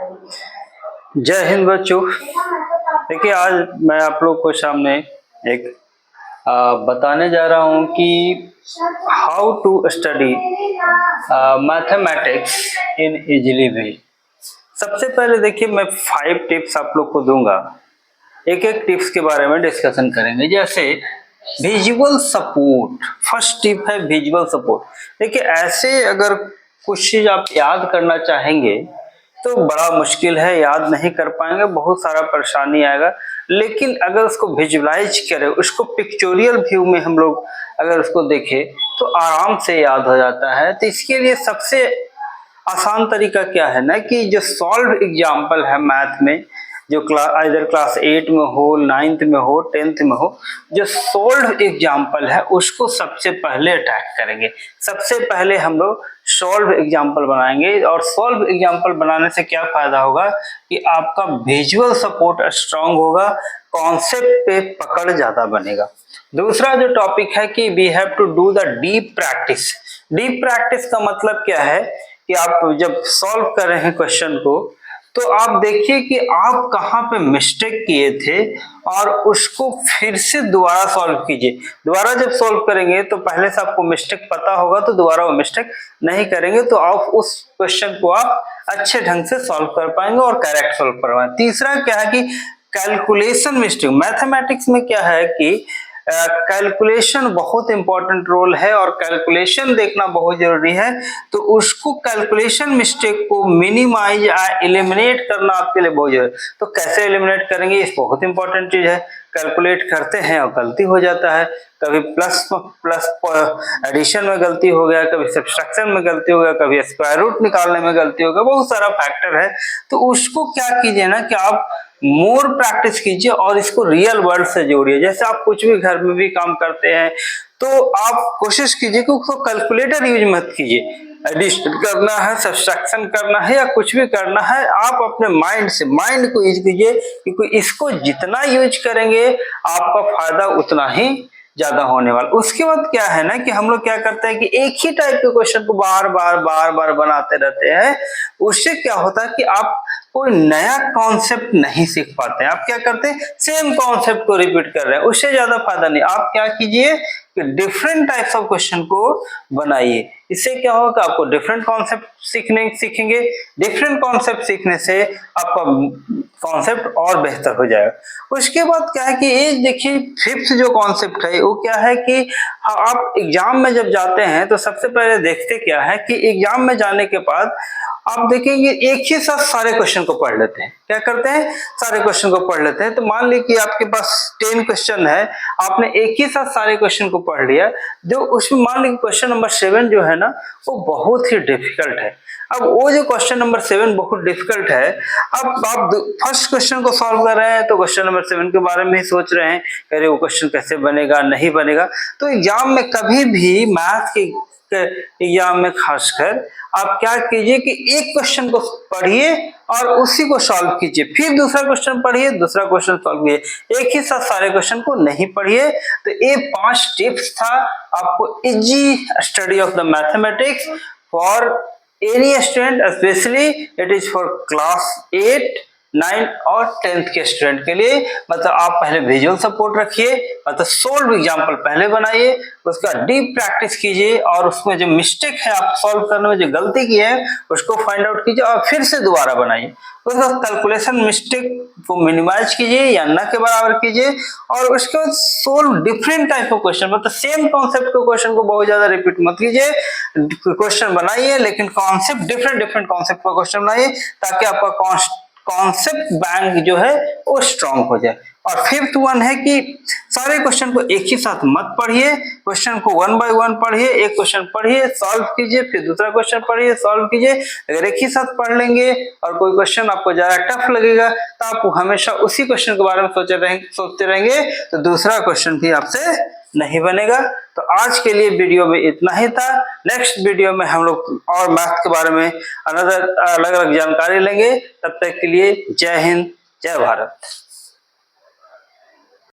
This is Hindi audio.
जय हिंद बच्चों। देखिए, आज मैं आप लोग को सामने एक बताने जा रहा हूँ कि how to study mathematics in easily way. सबसे पहले देखिए, मैं 5 टिप्स आप लोग को दूंगा। एक एक टिप्स के बारे में डिस्कशन करेंगे। जैसे विजुअल सपोर्ट, फर्स्ट टिप है विजुअल सपोर्ट। देखिए, ऐसे अगर कुछ चीज आप याद करना चाहेंगे तो बड़ा मुश्किल है, याद नहीं कर पाएंगे, बहुत सारा परेशानी आएगा। लेकिन अगर उसको विजुअलाइज करें, उसको पिक्चोरियल व्यू में हम लोग अगर उसको देखें तो आराम से याद हो जाता है। तो इसके लिए सबसे आसान तरीका क्या है ना, कि जो सॉल्व एग्जाम्पल है मैथ में, जो इधर क्लास 8 में हो, 9th में हो, 10th में हो, जो सोल्व एग्जाम्पल है उसको सबसे पहले अटैक करेंगे। सबसे पहले हम लोग सॉल्व एग्जाम्पल बनाएंगे। और सॉल्व एग्जाम्पल बनाने से क्या फायदा होगा कि आपका विजुअल सपोर्ट स्ट्रांग होगा, कॉन्सेप्ट पे पकड़ ज्यादा बनेगा। दूसरा जो टॉपिक है कि we have to do the deep practice. Deep practice का मतलब क्या है कि आप जब सॉल्व कर रहे हैं क्वेश्चन को, तो आप देखिए कि आप कहाँ पे मिस्टेक किए थे और उसको फिर से दोबारा सॉल्व कीजिए। दोबारा जब सॉल्व करेंगे तो पहले से आपको मिस्टेक पता होगा, तो दोबारा वो मिस्टेक नहीं करेंगे, तो आप उस क्वेश्चन को आप अच्छे ढंग से सॉल्व कर पाएंगे और करेक्ट सॉल्व कर पाएंगे। तीसरा क्या है कि कैलकुलेशन मिस्टेक। मैथमेटिक्स में क्या है कि कैलकुलेशन बहुत इंपॉर्टेंट रोल है और कैलकुलेशन देखना बहुत जरूरी है। तो उसको कैलकुलेशन मिस्टेक को मिनिमाइज या एलिमिनेट करना आपके लिए बहुत जरूरी है। तो कैसे एलिमिनेट करेंगे, ये बहुत इंपॉर्टेंट चीज है। कैलकुलेट करते हैं और गलती हो जाता है, कभी प्लस एडिशन में गलती हो गया, कभी सब्ट्रैक्शन में गलती हो गया, कभी स्क्वायर रूट निकालने में गलती हो गया, बहुत सारा फैक्टर है। तो उसको क्या कीजिए ना कि आप मोर प्रैक्टिस कीजिए और इसको रियल वर्ल्ड से जोड़िए। जैसे आप कुछ भी घर में भी काम करते हैं तो आप कोशिश कीजिए कि उसको कैलकुलेटर यूज मत कीजिए। एडिशन करना है, सब्ट्रैक्शन करना है या कुछ भी करना है, आप अपने माइंड को यूज कीजिए, क्योंकि इसको जितना यूज करेंगे आपका फायदा उतना ही ज्यादा होने वाला। उसके बाद क्या है ना कि हम लोग क्या करते हैं कि एक ही टाइप के क्वेश्चन को बार बार बनाते रहते हैं। उससे क्या होता है कि आप कोई नया कॉन्सेप्ट नहीं सीख पाते हैं। आप क्या करते हैं, सेम कॉन्सेप्ट को रिपीट कर रहे हैं, उससे ज्यादा फायदा नहीं। आप क्या कीजिए कि डिफरेंट टाइप्स ऑफ क्वेश्चन को बनाइए। इससे क्या होगा, आपको डिफरेंट कॉन्सेप्ट सीखेंगे। डिफरेंट कॉन्सेप्ट सीखने से आपका कॉन्सेप्ट और बेहतर हो जाएगा। उसके बाद क्या है कि ये देखिए, 5th जो कॉन्सेप्ट है वो क्या है कि आप एग्जाम में जब जाते हैं तो सबसे पहले देखते क्या है कि एग्जाम में जाने के बाद आप देखेंगे एक ही साथ सारे क्वेश्चन को पढ़ लेते हैं। क्या करते हैं, सारे क्वेश्चन को पढ़ लेते हैं। तो मान लीजिए कि आपके पास 10 क्वेश्चन है, आपने एक ही साथ सारे क्वेश्चन को पढ़ लिया। जो उसमें मान लीजिए क्वेश्चन नंबर 7 जो है ना, वो बहुत ही डिफिकल्ट है। अब वो जो क्वेश्चन नंबर 7 बहुत डिफिकल्ट है, अब आप फर्स्ट क्वेश्चन को सॉल्व कर रहे हैं तो क्वेश्चन नंबर 7 के बारे में ही सोच रहे हैं, अरे वो क्वेश्चन कैसे बनेगा, नहीं बनेगा। तो एग्जाम में कभी भी मैथ के एग्जाम में खासकर आप क्या कीजिए कि एक क्वेश्चन को पढ़िए और उसी को सॉल्व कीजिए, फिर दूसरा क्वेश्चन पढ़िए, दूसरा क्वेश्चन सॉल्व कीजिए। एक ही साथ सारे क्वेश्चन को नहीं पढ़िए। तो ये 5 टिप्स था आपको easy study of the mathematics for any student, specially it is for class 8, 9 और 10th के स्टूडेंट के लिए। मतलब आप पहले विजुअल सपोर्ट रखिए, मतलब सोल्व एग्जाम्पल पहले बनाइए, उसका डीप प्रैक्टिस कीजिए और उसमें जो मिस्टेक है आप सॉल्व करने में जो गलती की है उसको फाइंड आउट कीजिए और फिर से दोबारा बनाइए। उसका कैलकुलेशन मिस्टेक को मिनिमाइज कीजिए या न के बराबर कीजिए और उसके बाद solve different type of question. मतलब सेम कॉन्सेप्ट के क्वेश्चन को बहुत ज्यादा रिपीट मत कीजिए, क्वेश्चन बनाइए लेकिन कॉन्सेप्ट डिफरेंट कॉन्सेप्ट का क्वेश्चन बनाइए, ताकि आपका कॉन्सेप्ट बैंक जो है वो स्ट्रांग हो जाए। और 5th वन है कि सारे क्वेश्चन को एक ही साथ मत पढ़िए, क्वेश्चन को 1 बाय 1 पढ़िए। एक क्वेश्चन पढ़िए, सॉल्व कीजिए, फिर दूसरा क्वेश्चन पढ़िए, सॉल्व कीजिए। अगर एक ही साथ पढ़ लेंगे और कोई क्वेश्चन आपको ज्यादा टफ लगेगा तो आप हमेशा उसी क्वेश्चन के बारे में सोचते रहेंगे, तो दूसरा क्वेश्चन भी आपसे नहीं बनेगा। तो आज के लिए वीडियो में इतना ही था। नेक्स्ट वीडियो में हम लोग और मैथ के बारे में अलग अलग जानकारी लेंगे। तब तक के लिए जय हिंद, जय भारत।